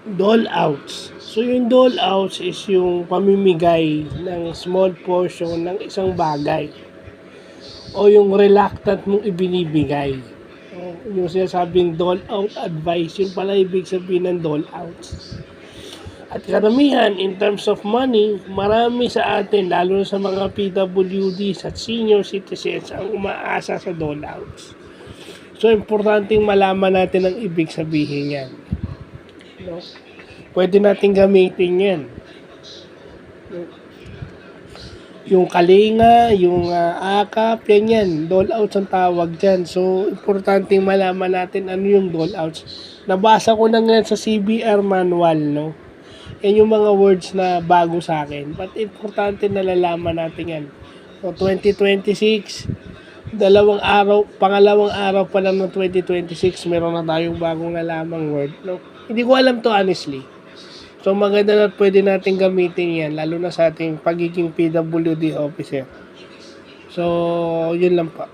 Dole outs. So yung dole outs is yung pamimigay ng small portion ng isang bagay o yung reluctant mong ibinibigay. Yung sinasabing dole out advice, yun pala ibig sabihin ng dole outs. At karamihan, in terms of money, marami sa atin, lalo na sa mga PWDs at senior citizens, ang umaasa sa dole outs. So, importanteng malaman natin ang ibig sabihin yan. No? Pwede natin gamitin yan. Yung kalinga, yung akap, yan. Dole outs ang tawag dyan. So, importanteng malaman natin ano yung dole outs. Nabasa ko na nga sa CBR manual, no? Yan yung mga words na bago sa akin. But importante na nalalaman natin yan. So, 2026, pangalawang araw pa lang ng 2026, meron na tayong bagong nalamang word. No? Hindi ko alam to honestly. So maganda na pwede natin gamitin yan, lalo na sa ating pagiging PWD officer. So, yun lang pa.